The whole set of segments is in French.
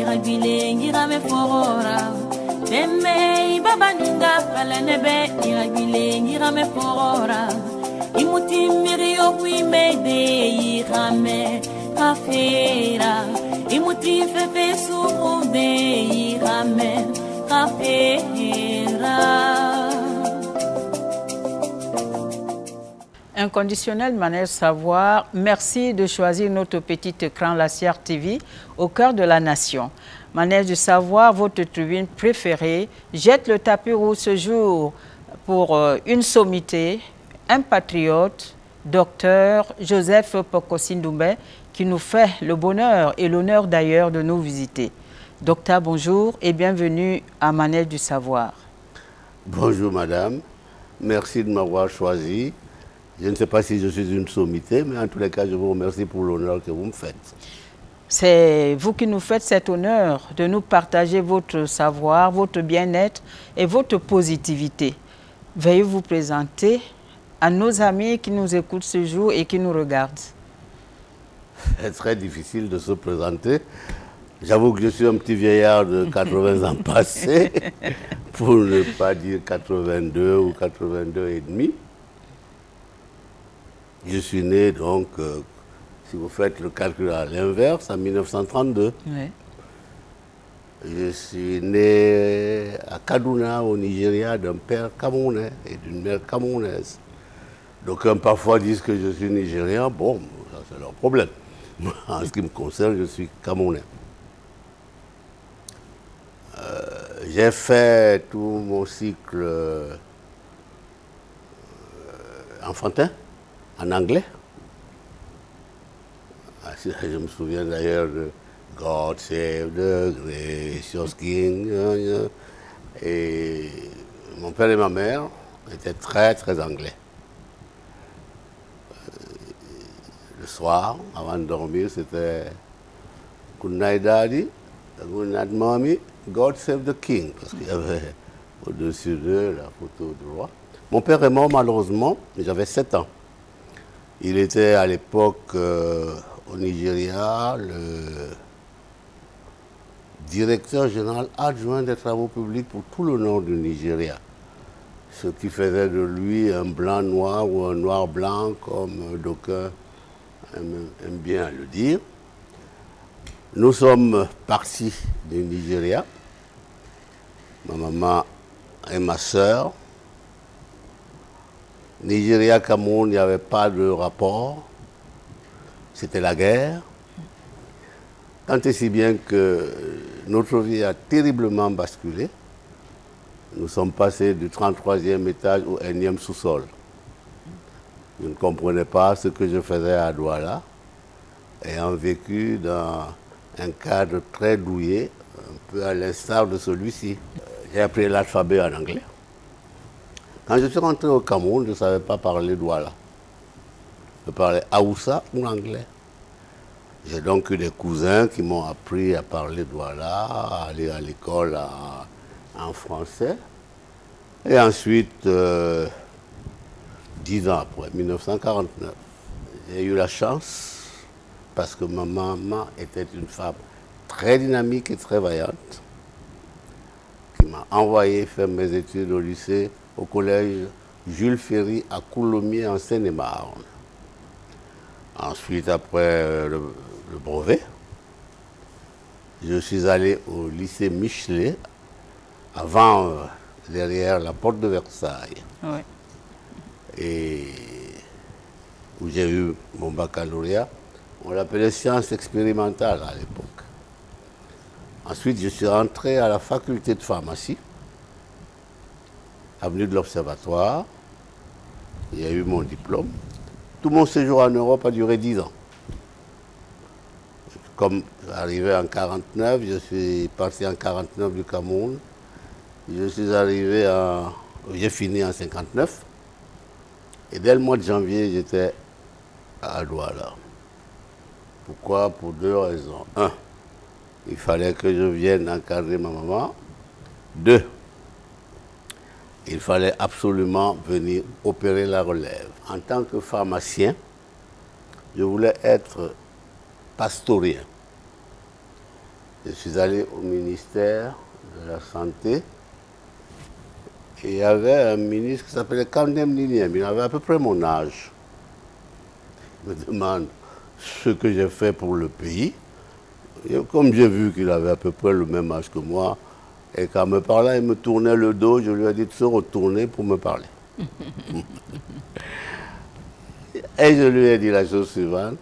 iragile ngirame forora Deme babaninga falanebe iragile ngirame forora Imuti mirio kuimede irame kafera Imuti fefe surude irame kafera Inconditionnel Manège Savoir, merci de choisir notre petit écran La Sierre TV au cœur de la nation. Manège du Savoir, votre tribune préférée, jette le tapis rouge ce jour pour une sommité, un patriote, Docteur Joseph Pokosindoumbe, qui nous fait le bonheur et l'honneur d'ailleurs de nous visiter. Docteur, bonjour et bienvenue à Manège du Savoir. Bonjour madame, merci de m'avoir choisi. Je ne sais pas si je suis une sommité, mais en tous les cas, je vous remercie pour l'honneur que vous me faites. C'est vous qui nous faites cet honneur de nous partager votre savoir, votre bien-être et votre positivité. Veuillez vous présenter à nos amis qui nous écoutent ce jour et qui nous regardent. C'est très difficile de se présenter. J'avoue que je suis un petit vieillard de 80 ans passés, pour ne pas dire 82 ou 82 et demi. Je suis né donc, si vous faites le calcul à l'inverse, en 1932. Oui. Je suis né à Kaduna, au Nigeria, d'un père camerounais et d'une mère camerounaise. Donc parfois disent que je suis nigérien, bon, ça c'est leur problème. En ce qui me concerne, je suis camerounais. J'ai fait tout mon cycle enfantin, en anglais. Je me souviens d'ailleurs de God Save the Gracious King. Et mon père et ma mère étaient très anglais. Le soir, avant de dormir, c'était Good night Daddy, Good night Mommy, God Save the King. Parce qu'il y avait au-dessus d'eux la photo du roi. Mon père est mort malheureusement, j'avais 7 ans. Il était à l'époque au Nigeria le directeur général adjoint des travaux publics pour tout le nord du Nigeria. Ce qui faisait de lui un blanc-noir ou un noir-blanc, comme d'aucuns aiment bien le dire. Nous sommes partis du Nigeria, ma maman et ma sœur. Nigeria-Cameroun, il n'y avait pas de rapport. C'était la guerre. Tant et si bien que notre vie a terriblement basculé. Nous sommes passés du 33e étage au 1e sous-sol. Je ne comprenais pas ce que je faisais à Douala, ayant vécu dans un cadre très douillet, un peu à l'instar de celui-ci. J'ai appris l'alphabet en anglais. Quand je suis rentré au Cameroun, je ne savais pas parler Douala. Je parlais Haoussa ou anglais. J'ai donc eu des cousins qui m'ont appris à parler Douala, à aller à l'école en français. Et ensuite, 10 ans après, 1949, j'ai eu la chance, parce que ma maman était une femme très dynamique et très vaillante, qui m'a envoyé faire mes études au lycée, au collège Jules Ferry à Coulommiers en Seine-et-Marne. Ensuite, après le brevet, je suis allé au lycée Michelet, avant, derrière la porte de Versailles, Oui. et où j'ai eu mon baccalauréat. On l'appelait sciences expérimentales à l'époque. Ensuite, je suis rentré à la faculté de pharmacie, avenue de l'Observatoire. J'ai eu mon diplôme. Tout mon séjour en Europe a duré 10 ans. Comme arrivé en 49, je suis parti en 49 du Cameroun. Je suis arrivé j'ai fini en 59. Et dès le mois de janvier, j'étais à Douala. Pourquoi? Pour 2 raisons. 1, il fallait que je vienne encadrer ma maman. 2, il fallait absolument venir opérer la relève. En tant que pharmacien, je voulais être pastorien. Je suis allé au ministère de la Santé. Et il y avait un ministre qui s'appelait Kandem Ninième. Il avait à peu près mon âge. Il me demande ce que j'ai fait pour le pays. Et comme j'ai vu qu'il avait à peu près le même âge que moi, et qu'en me parlant, il me tournait le dos, je lui ai dit de se retourner pour me parler. Et je lui ai dit la chose suivante.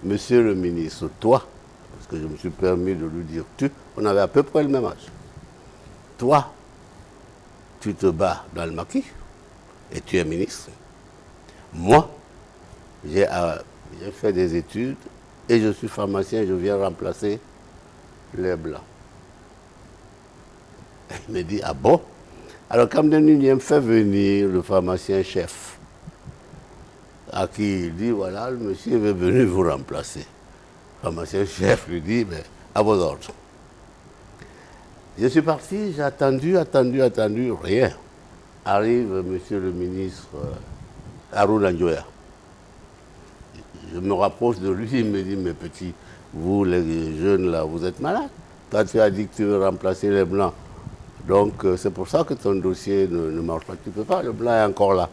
Monsieur le ministre, toi, parce que je me suis permis de lui dire tu, on avait à peu près le même âge. Toi, tu te bats dans le maquis et tu es ministre. Moi, j'ai fait des études et je suis pharmacien, je viens remplacer les Blancs. Et il me dit, ah bon? Alors Kamden Ninième fait venir le pharmacien chef, à qui il dit, voilà, le monsieur est venu vous remplacer. Le pharmacien chef lui dit, mais à vos ordres. Je suis parti, j'ai attendu, rien. Arrive monsieur le ministre Harouna Njoya. Je me rapproche de lui, il me dit, mes petits, vous les jeunes là, vous êtes malades. Toi tu as dit que tu veux remplacer les Blancs. Donc c'est pour ça que ton dossier ne marche pas. Tu ne peux pas, le Blanc est encore là.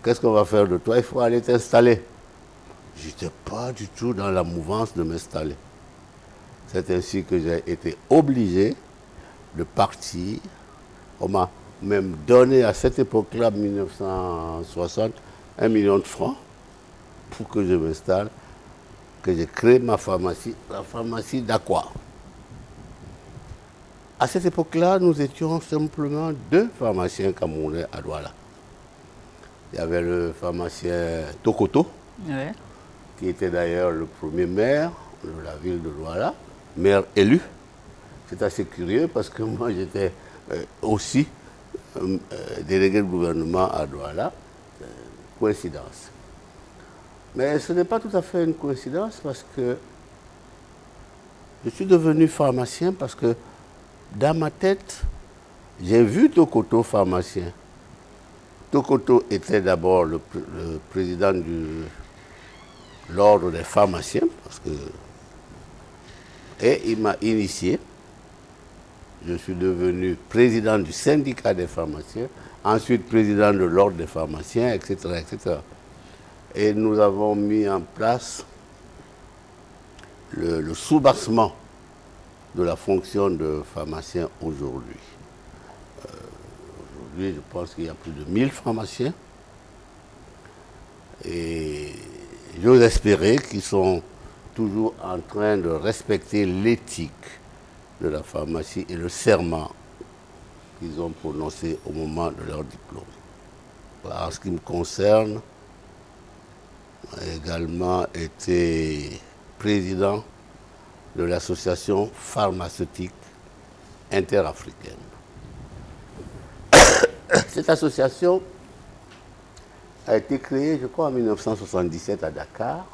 Qu'est-ce qu'on va faire de toi? Il faut aller t'installer. Je n'étais pas du tout dans la mouvance de m'installer. C'est ainsi que j'ai été obligé de partir. On m'a même donné à cette époque-là, 1960, 1 million de francs pour que je m'installe, que j'ai créé ma pharmacie, la pharmacie d'Aqua. À cette époque-là, nous étions simplement 2 pharmaciens camerounais à Douala. Il y avait le pharmacien Tokoto, Ouais. qui était d'ailleurs le premier maire de la ville de Douala, maire élu. C'est assez curieux parce que moi j'étais aussi délégué de gouvernement à Douala. Coïncidence. Mais ce n'est pas tout à fait une coïncidence parce que je suis devenu pharmacien parce que dans ma tête, j'ai vu Tokoto pharmacien. Tokoto était d'abord le président de l'ordre des pharmaciens parce que, et il m'a initié. Je suis devenu président du syndicat des pharmaciens, ensuite président de l'ordre des pharmaciens, etc., etc. Et nous avons mis en place le soubassement de la fonction de pharmacien aujourd'hui. Aujourd'hui, je pense qu'il y a plus de 1000 pharmaciens. Et j'ose espérer qu'ils sont toujours en train de respecter l'éthique de la pharmacie et le serment qu'ils ont prononcé au moment de leur diplôme. En ce qui me concerne, j'ai également été président de l'association pharmaceutique interafricaine. Cette association a été créée, je crois, en 1977 à Dakar.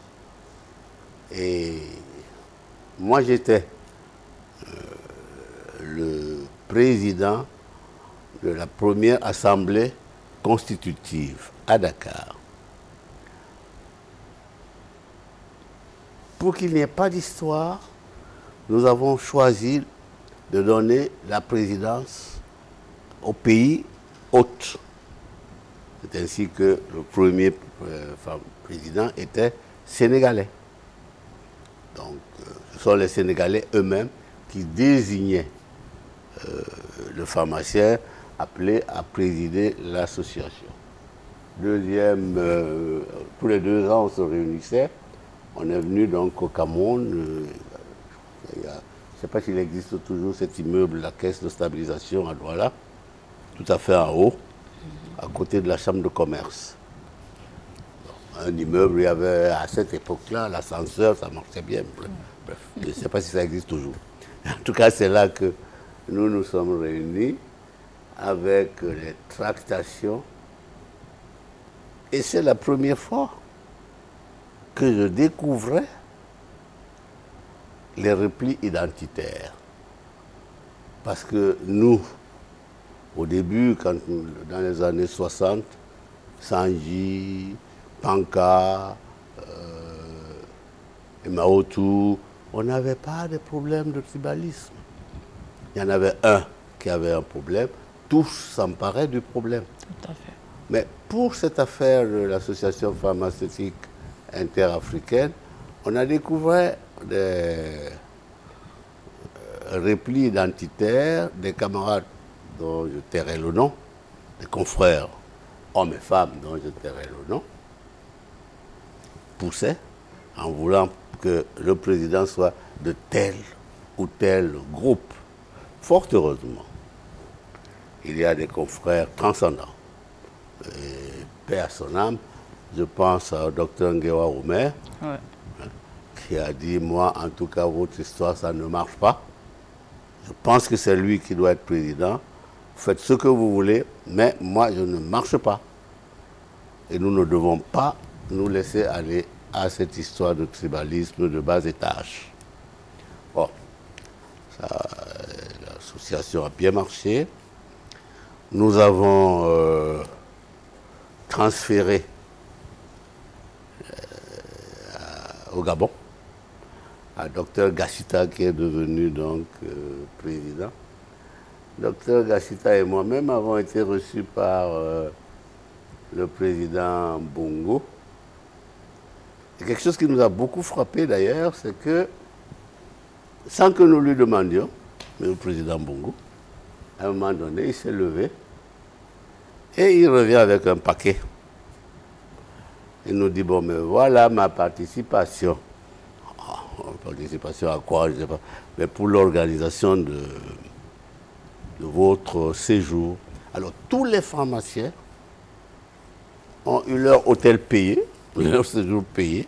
Et moi, j'étais le président de la première assemblée constitutive à Dakar. Pour qu'il n'y ait pas d'histoire, nous avons choisi de donner la présidence au pays hôte. C'est ainsi que le premier président était sénégalais. Donc, ce sont les Sénégalais eux-mêmes qui désignaient le pharmacien appelé à présider l'association. Deuxième, tous les 2 ans, on se réunissait. On est venu donc au Cameroun. Je ne sais pas s'il existe toujours cet immeuble, la caisse de stabilisation à Douala, tout à fait en haut, à côté de la chambre de commerce. Donc, un immeuble, il y avait à cette époque-là, l'ascenseur, ça marchait bien. Bref, je ne sais pas si ça existe toujours. En tout cas, c'est là que nous nous sommes réunis avec les tractations. Et c'est la première fois que je découvrais les replis identitaires. Parce que nous, au début, dans les années 60, Sanji, Panka, Maotu, on n'avait pas de problème de tribalisme. Il y en avait un qui avait un problème, tous s'emparaient du problème. Tout à fait. Mais pour cette affaire de l'association pharmaceutique interafricaine, on a découvert des replis identitaires, des camarades dont je tairai le nom, des confrères, hommes et femmes dont je tairai le nom, poussaient en voulant que le président soit de tel ou tel groupe. Fort heureusement, il y a des confrères transcendants. Et paix à son âme, je pense au docteur Ngewa Oumer, Ouais. qui a dit, moi, en tout cas, votre histoire, ça ne marche pas. Je pense que c'est lui qui doit être président. Faites ce que vous voulez, mais moi, je ne marche pas. Et nous ne devons pas nous laisser aller à cette histoire de tribalisme de bas étage. Bon, l'association a bien marché. Nous avons transféré au Gabon à Dr Gassita, qui est devenu donc président. Dr Gassita et moi-même avons été reçus par le président Bongo. Et quelque chose qui nous a beaucoup frappé d'ailleurs, c'est que, sans que nous lui demandions, mais le président Bongo, à un moment donné, il s'est levé et il revient avec un paquet. Il nous dit, bon, mais voilà ma participation. Oh, participation à quoi, je ne sais pas. Mais pour l'organisation de votre séjour. Alors, tous les pharmaciens ont eu leur hôtel payé, leur séjour payé,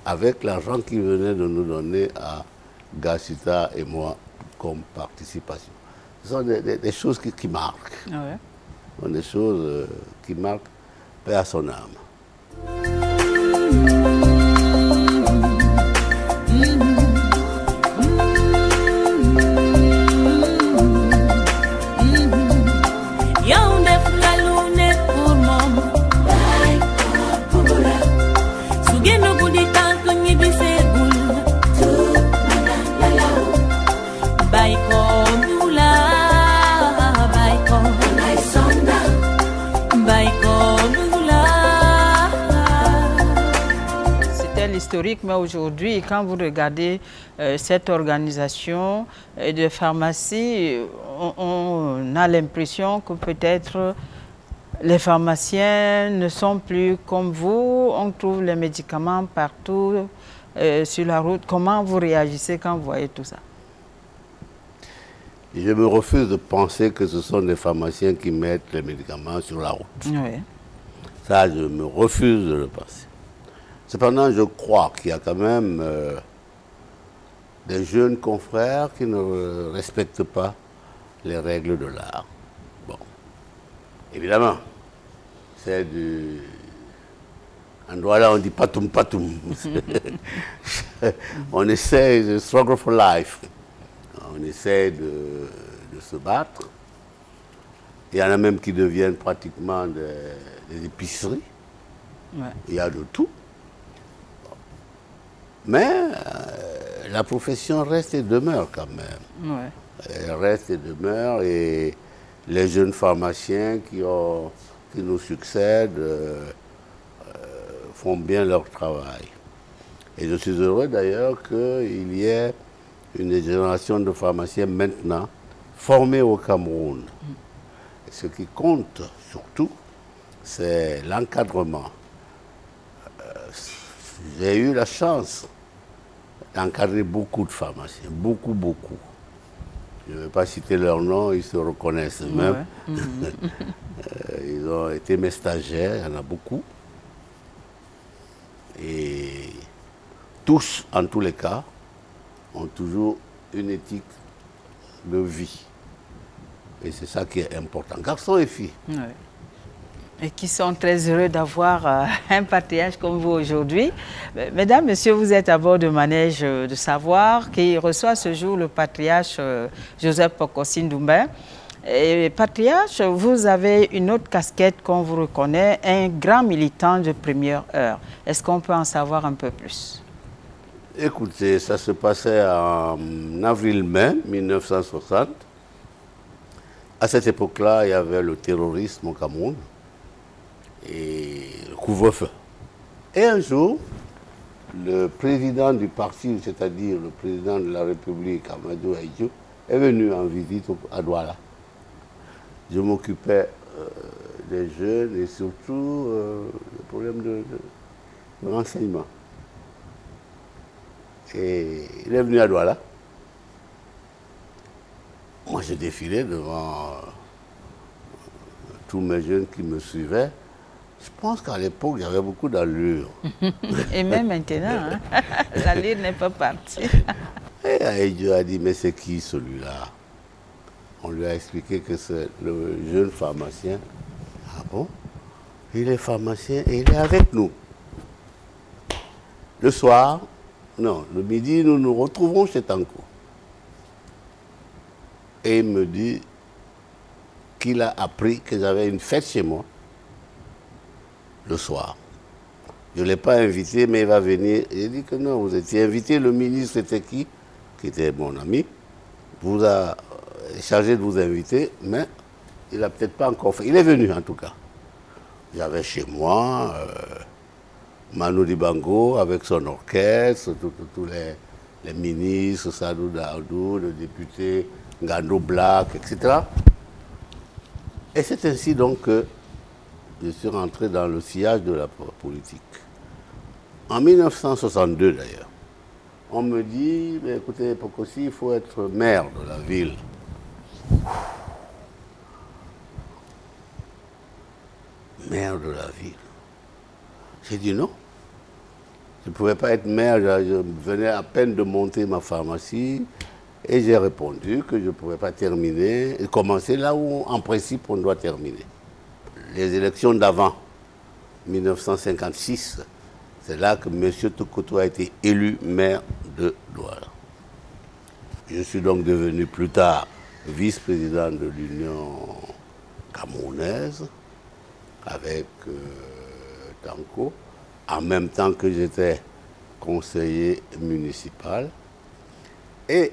avec l'argent qu'ils venaient de nous donner à Gassita et moi comme participation. Ce sont des choses qui marquent. Ouais. Ce sont des choses qui marquent, paix à son âme. Historique, mais aujourd'hui, quand vous regardez cette organisation de pharmacie, on a l'impression que peut-être les pharmaciens ne sont plus comme vous, on trouve les médicaments partout sur la route. Comment vous réagissez quand vous voyez tout ça? Je me refuse de penser que ce sont des pharmaciens qui mettent les médicaments sur la route. Oui. Ça, je me refuse de le penser. Cependant, je crois qu'il y a quand même des jeunes confrères qui ne respectent pas les règles de l'art. Bon, évidemment, c'est du... En droit là, on dit patoum patoum. On essaie de struggle for life. On essaie de se battre. Il y en a même qui deviennent pratiquement des épiceries. Ouais. Il y a de tout. Mais la profession reste et demeure quand même. Ouais. Elle reste et demeure, et les jeunes pharmaciens qui nous succèdent font bien leur travail. Et je suis heureux d'ailleurs qu'il y ait une génération de pharmaciens maintenant formés au Cameroun. Et ce qui compte surtout, c'est l'encadrement. J'ai eu la chance d'encadrer beaucoup de pharmaciens, beaucoup. Je ne vais pas citer leurs noms, ils se reconnaissent même. Ouais. Ils ont été mes stagiaires, il y en a beaucoup. Et tous, en tous les cas, ont toujours une éthique de vie. Et c'est ça qui est important. Garçons et filles. Ouais. Et qui sont très heureux d'avoir un patriarche comme vous aujourd'hui. Mesdames, Messieurs, vous êtes à bord de Manège de Savoir qui reçoit ce jour le patriarche Joseph Pokosi Ndoumbe. Et patriarche, vous avez une autre casquette qu'on vous reconnaît, un grand militant de première heure. Est-ce qu'on peut en savoir un peu plus? Écoutez, ça se passait en avril-mai 1960. À cette époque-là, il y avait le terrorisme au Cameroun et le couvre-feu. Et un jour, le président du parti, c'est-à-dire le président de la République, Amadou Ahidjo, est venu en visite à Douala. Je m'occupais des jeunes et surtout des problèmes de renseignement. Et il est venu à Douala. Moi, je défilais devant tous mes jeunes qui me suivaient. Je pense qu'à l'époque, il y avait beaucoup d'allure. Et même maintenant, hein? L'allure n'est pas partie. Et Ahidjo a dit, mais c'est qui celui-là? On lui a expliqué que c'est le jeune pharmacien. Ah bon? Il est pharmacien et il est avec nous. Le soir, non, le midi, nous nous retrouvons chez Tanko. Et il me dit qu'il a appris que j'avais une fête chez moi le soir. Je ne l'ai pas invité, mais il va venir. Il dit que non, vous étiez invité. Le ministre était qui était mon ami, vous a chargé de vous inviter, mais il n'a peut-être pas encore fait. Il est venu en tout cas. J'avais chez moi Manu Dibango avec son orchestre, tous les ministres, Sadou Daoudou, le député Ngando Black, etc. Et c'est ainsi donc que je suis rentré dans le sillage de la politique. En 1962 d'ailleurs, on me dit, mais écoutez, Pokossi, il faut être maire de la ville. Maire de la ville. J'ai dit non. Je ne pouvais pas être maire, je venais à peine de monter ma pharmacie et j'ai répondu que je ne pouvais pas terminer et commencer là où, en principe, on doit terminer. Les élections d'avant, 1956, c'est là que M. Tokoto a été élu maire de Douala. Je suis donc devenu plus tard vice-président de l'Union camerounaise avec Tanko, en même temps que j'étais conseiller municipal. Et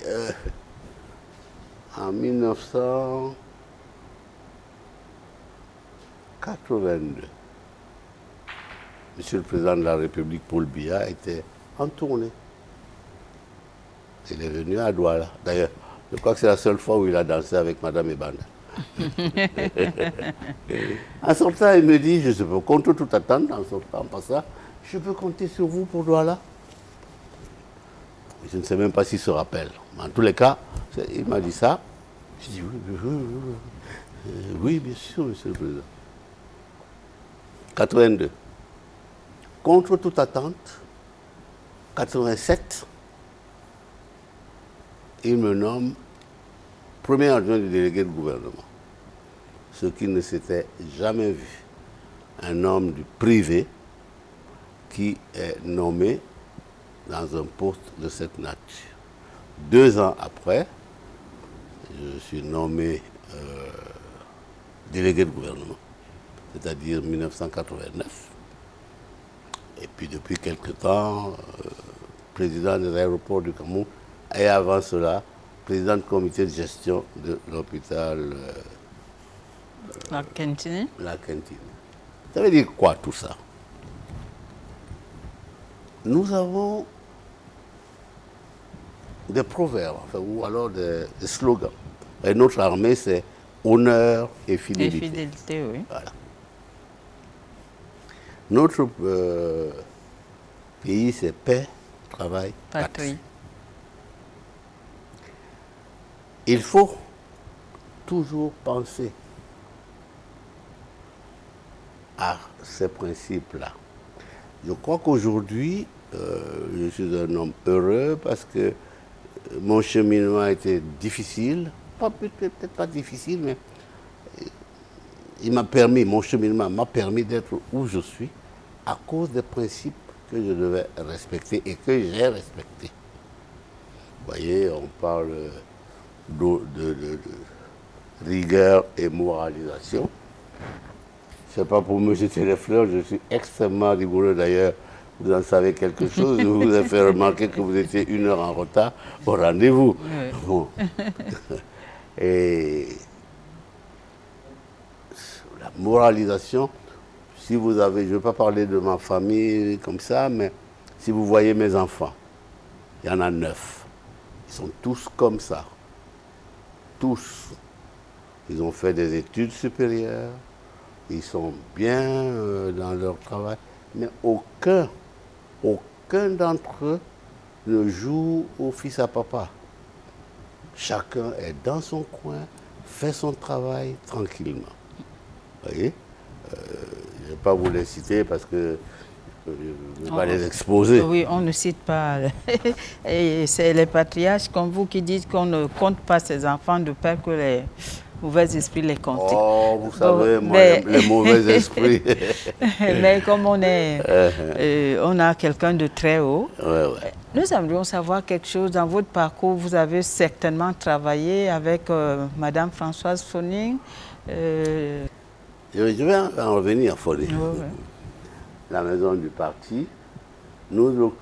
en 1982, Monsieur le Président de la République, Paul Biya, était en tournée. Il est venu à Douala. D'ailleurs, je crois que c'est la seule fois où il a dansé avec Madame Ebanda. En sortant, il me dit, je peux contre toute attente, en sortant, en passant, je peux compter sur vous pour Douala. Je ne sais même pas s'il se rappelle. Mais en tous les cas, il m'a dit ça. Je dis oui, bien sûr, Monsieur le Président. 82. Contre toute attente, 87, il me nomme premier adjoint du délégué de gouvernement. Ce qui ne s'était jamais vu. Un homme du privé qui est nommé dans un poste de cette nature. 2 ans après, je suis nommé délégué de gouvernement, c'est-à-dire 1989. Et puis depuis quelque temps, président des aéroports du Cameroun, et avant cela, président du comité de gestion de l'hôpital La Cantine. La Cantine. Ça veut dire quoi tout ça? Nous avons des proverbes, enfin, ou alors des slogans. Et notre armée, c'est honneur et fidélité. Et fidélité, oui. Voilà. Notre pays, c'est paix, travail, patrie. Il faut toujours penser à ces principes-là. Je crois qu'aujourd'hui, je suis un homme heureux parce que mon cheminement a été difficile. Peut-être pas difficile, mais il m'a permis, mon cheminement m'a permis d'être où je suis à cause des principes que je devais respecter et que j'ai respectés. Vous voyez, on parle de rigueur et moralisation. Ce n'est pas pour me jeter les fleurs, je suis extrêmement rigoureux d'ailleurs vous en savez quelque chose. Je vous ai fait remarquer que vous étiez 1 heure en retard au rendez-vous. Oui. Bon. Et la moralisation, si vous avez, je ne veux pas parler de ma famille comme ça, mais si vous voyez mes enfants, il y en a 9. Ils sont tous comme ça. Tous. Ils ont fait des études supérieures. Ils sont bien dans leur travail. Mais aucun d'entre eux ne joue au fils à papa. Chacun est dans son coin, fait son travail tranquillement. Vous voyez, je ne vais pas vous les citer parce que je ne vais pas les exposer. Oui, on ne cite pas. Et c'est les patriarches comme vous qui disent qu'on ne compte pas ses enfants de peur que les mauvais esprits les comptent. Oh, vous savez, moi, mais... les mauvais esprits. Mais comme on a quelqu'un de très haut, nous aimerions savoir quelque chose. Dans votre parcours, vous avez certainement travaillé avec Madame Françoise Fonning. Je vais en revenir, Fonning. La maison du parti, nous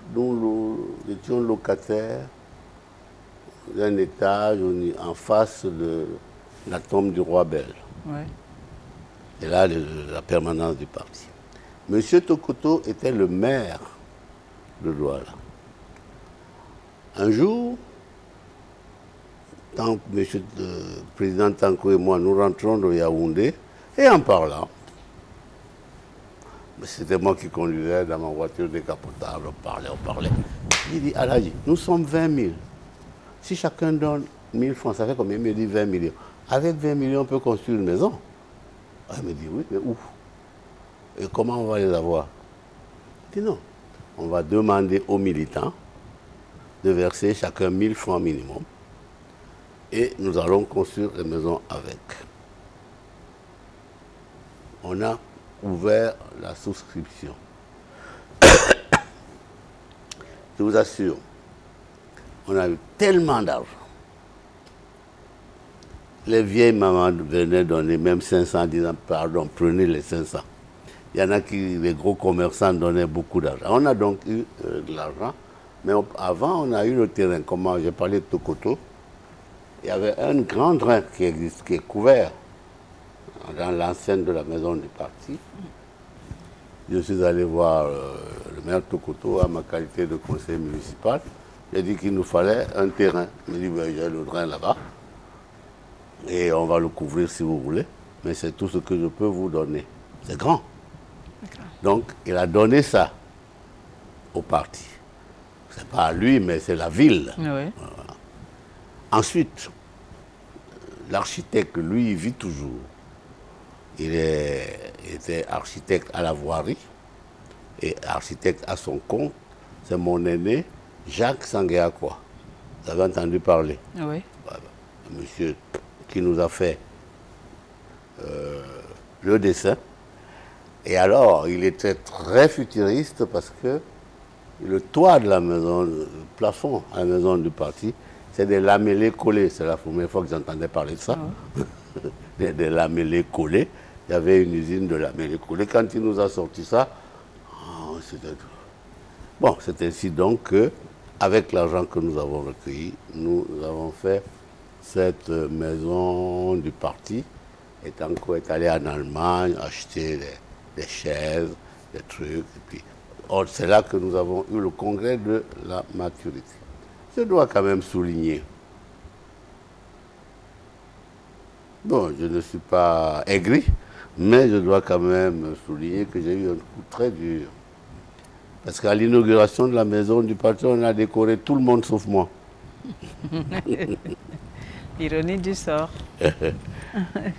étions locataires d'un étage en face de la tombe du roi belge. Et là, la permanence du parti. Monsieur Tokoto était le maire de Douala. Un jour, monsieur le président Tanko et moi, nous rentrons de Yaoundé, et en parlant, c'était moi qui conduisais dans ma voiture décapotable, on parlait. Il dit, Aladji, nous sommes 20 000. Si chacun donne 1000 francs, ça fait combien? Il me dit 20 millions. Avec 20 millions, on peut construire une maison. Il me dit, oui, mais où? Et comment on va les avoir? Je dis non, on va demander aux militants de verser chacun 1000 francs minimum. Et nous allons construire les maisons avec. On a ouvert la souscription. Je vous assure, on a eu tellement d'argent. Les vieilles mamans venaient donner même 500, disant pardon, prenez les 500. Il y en a qui, les gros commerçants donnaient beaucoup d'argent. On a donc eu de l'argent, mais avant on a eu le terrain. Comment j'ai parlé de Tokoto, il y avait un grand drain qui existe, qui est couvert dans l'enceinte de la maison du parti. Je suis allé voir le maire Tokoto à ma qualité de conseiller municipal. J'ai dit qu'il nous fallait un terrain. Il m'a dit, ben, j'ai le drain là-bas. Et on va le couvrir si vous voulez. Mais c'est tout ce que je peux vous donner. C'est grand. Donc, il a donné ça au parti. Ce n'est pas à lui, mais c'est la ville. Oui. Voilà. Ensuite, l'architecte, lui, il vit toujours. Il était architecte à la voirie et architecte à son compte. C'est mon aîné, Jacques Sanguéakwa. Vous avez entendu parler? Oui. Voilà. Monsieur qui nous a fait le dessin. Et alors, il était très futuriste parce que le toit de la maison, le plafond à la maison du parti, c'est des lamellés collés. C'est la première fois que j'entendais parler de ça. Oh. Des lamellés collés. Il y avait une usine de lamellés collés. Quand il nous a sorti ça, oh, c'était... Bon, c'est ainsi donc que, avec l'argent que nous avons recueilli, nous avons fait cette maison du parti. Et Tanko est allé en Allemagne acheter des chaises, des trucs. Et puis, c'est là que nous avons eu le congrès de la maturité. Je dois quand même souligner. Bon, je ne suis pas aigri, mais je dois quand même souligner que j'ai eu un coup très dur. Parce qu'à l'inauguration de la maison du parti, on a décoré tout le monde sauf moi. Ironie du sort.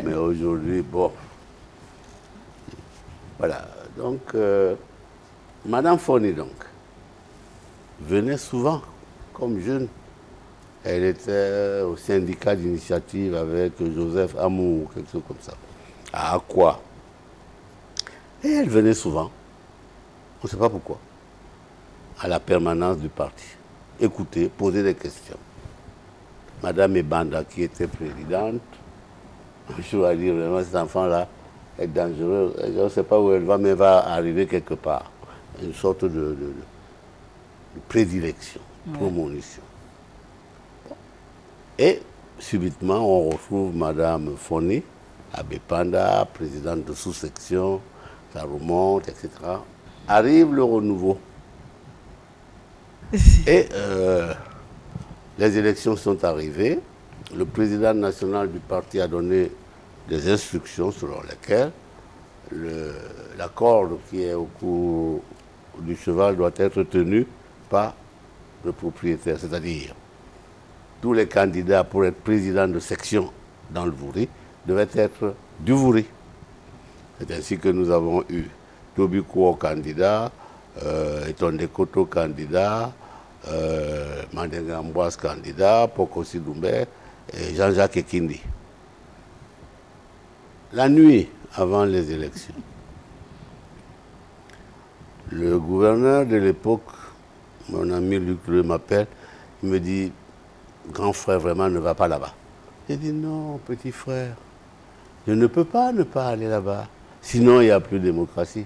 Mais aujourd'hui, bon. Voilà. Donc, Madame Fonning, donc, venait souvent comme jeune. Elle était au syndicat d'initiative avec Joseph Amour, quelque chose comme ça. À quoi? Et elle venait souvent. On ne sait pas pourquoi. À la permanence du parti. Écouter, poser des questions. Madame Ebanda, qui était présidente, je dois dire vraiment, cet enfant-là est dangereux. Je ne sais pas où elle va, mais elle va arriver quelque part. une sorte de prédilection, promotion. Et subitement, on retrouve Madame Foni, Abbé Panda, présidente de sous-section, ça remonte, etc. Arrive le renouveau. Et les élections sont arrivées. Le président national du parti a donné des instructions selon lesquelles la corde qui est au cou du cheval doit être tenue par le propriétaire, c'est-à-dire tous les candidats pour être président de section dans le Vouri devaient être du Vouri. C'est ainsi que nous avons eu Toby Kouo candidat, Etonde Koto candidat, Mandenga Amboise candidat, Pokosi Doumbé et Jean-Jacques Ekindi. La nuit avant les élections, le gouverneur de l'époque, mon ami Luc Le, m'appelle, il me dit, grand frère vraiment ne va pas là-bas. J'ai dit non, petit frère, je ne peux pas ne pas aller là-bas, sinon il n'y a plus de démocratie.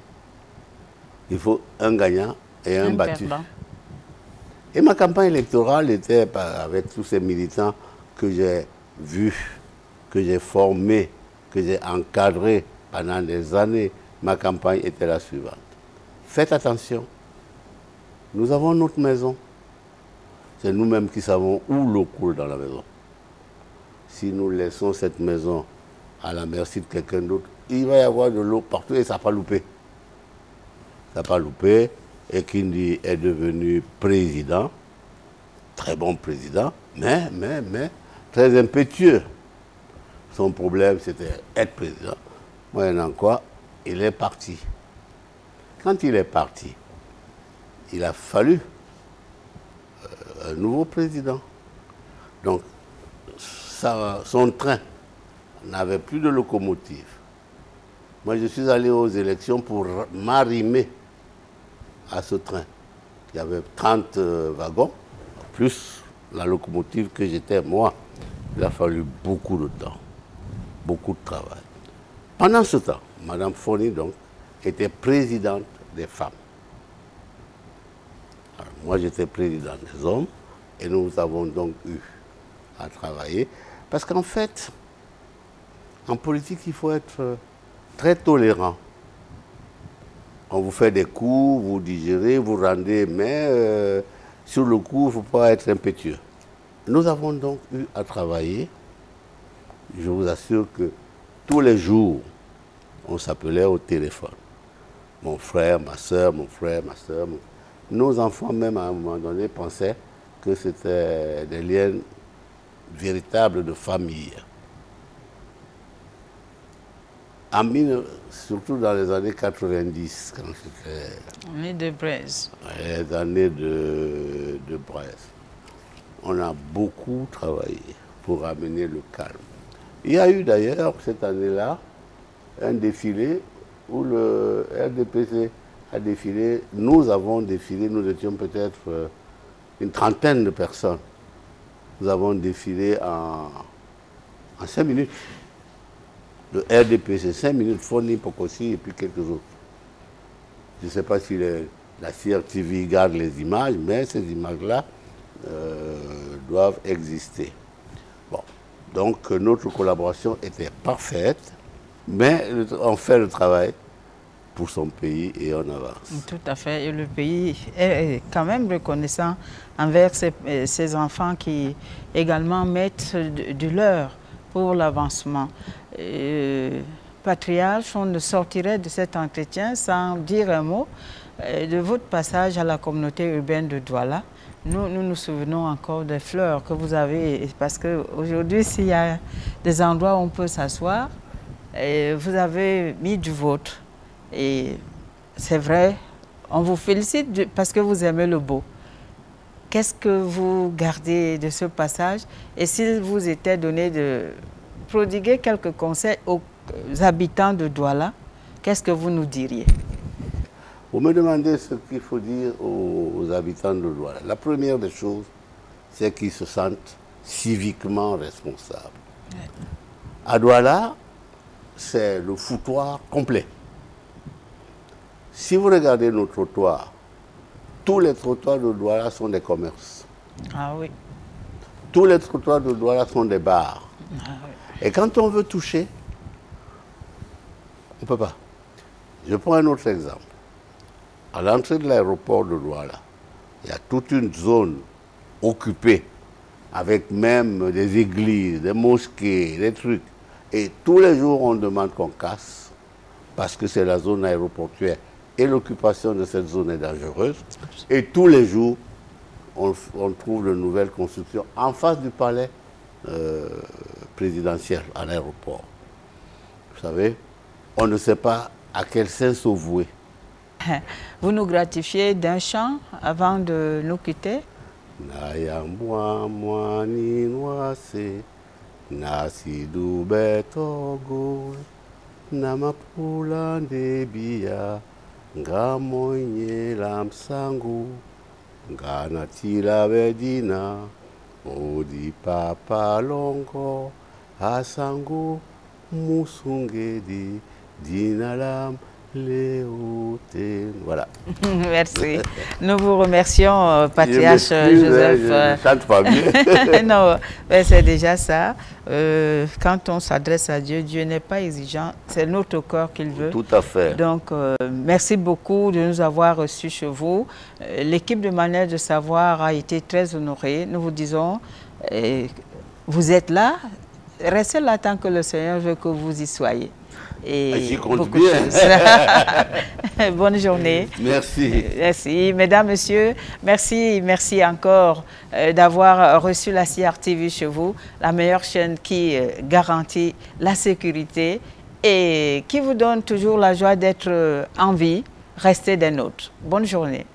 Il faut un gagnant et un battu. Perdant. Et ma campagne électorale était avec tous ces militants que j'ai vus, que j'ai formés, que j'ai encadrés pendant des années. Ma campagne était la suivante. Faites attention, nous avons notre maison. C'est nous-mêmes qui savons où l'eau coule dans la maison. Si nous laissons cette maison à la merci de quelqu'un d'autre, il va y avoir de l'eau partout et ça n'a pas loupé. Ça n'a pas loupé. Et Kindi est devenu président, très bon président, mais très impétueux. Son problème, c'était être président. Moyennant quoi, il est parti. Quand il est parti, il a fallu un nouveau président. Donc, son train n'avait plus de locomotive. Moi, je suis allé aux élections pour m'arrimer à ce train. Il y avait 30 wagons, plus la locomotive que j'étais moi. Il a fallu beaucoup de temps, beaucoup de travail. Pendant ce temps, Mme Foni, donc, était présidente des femmes. Alors, moi, j'étais président des hommes et nous avons donc eu à travailler. Parce qu'en fait, en politique, il faut être très tolérant. On vous fait des coups, vous digérez, vous rendez, mais sur le coup, il ne faut pas être impétueux. Nous avons donc eu à travailler. Je vous assure que tous les jours, on s'appelait au téléphone. Mon frère, ma soeur, mon frère, ma soeur. Nos enfants, même à un moment donné, pensaient que c'était des liens véritables de famille. Surtout dans les années 90, quand c'était... Années de Braise. Les années de Braise. On a beaucoup travaillé pour amener le calme. Il y a eu d'ailleurs, cette année-là, un défilé où le RDPC a défilé. Nous avons défilé, nous étions peut-être une trentaine de personnes. Nous avons défilé en 5 minutes. Le RDPC, 5 minutes, Foni, Pokosi et puis quelques autres. Je ne sais pas si la CRTV garde les images, mais ces images-là doivent exister. Bon, donc notre collaboration était parfaite, mais on fait le travail pour son pays et on avance. Tout à fait, et le pays est quand même reconnaissant envers ces enfants qui également mettent de leur pour l'avancement. Patriarche, on ne sortirait de cet entretien sans dire un mot de votre passage à la communauté urbaine de Douala. Nous nous souvenons encore des fleurs que vous avez, parce qu'aujourd'hui, s'il y a des endroits où on peut s'asseoir, vous avez mis du vôtre. Et c'est vrai, on vous félicite parce que vous aimez le beau. Qu'est-ce que vous gardez de ce passage? Et s'il vous était donné de prodiguer quelques conseils aux habitants de Douala, qu'est-ce que vous nous diriez? Vous me demandez ce qu'il faut dire aux habitants de Douala. La première des choses, c'est qu'ils se sentent civiquement responsables. Ouais. À Douala, c'est le foutoir complet. Si vous regardez nos trottoirs, tous les trottoirs de Douala sont des commerces. Ah oui. Tous les trottoirs de Douala sont des bars. Ah oui. Et quand on veut toucher, on ne peut pas. Je prends un autre exemple. À l'entrée de l'aéroport de Douala, il y a toute une zone occupée, avec même des églises, des mosquées, des trucs. Et tous les jours, on demande qu'on casse, parce que c'est la zone aéroportuaire. Et l'occupation de cette zone est dangereuse. Et tous les jours, on trouve de nouvelles constructions en face du palais présidentiel, à l'aéroport. Vous savez, on ne sait pas à quel saint se vouer. Vous nous gratifiez d'un chant avant de nous quitter. Nayambwa mwani nwase nasidu betogo namapula ndebia ngamonye lamsangu nganatila bedina odi papa longo asangu musungedi dinalam Léoté. Voilà. Merci. Nous vous remercions, Patriarche Joseph. Je ne chante pas bien. Non, c'est déjà ça. Quand on s'adresse à Dieu, Dieu n'est pas exigeant. C'est notre cœur qu'il veut. Tout à fait. Donc, merci beaucoup de nous avoir reçus chez vous. L'équipe de Manège de Savoir a été très honorée. Nous vous disons, vous êtes là. Restez là tant que le Seigneur veut que vous y soyez. Et j'y compte bien. Bonne journée. Merci. Merci. Mesdames, Messieurs, merci encore d'avoir reçu la CRTV chez vous, la meilleure chaîne qui garantit la sécurité et qui vous donne toujours la joie d'être en vie. Restez des nôtres. Bonne journée.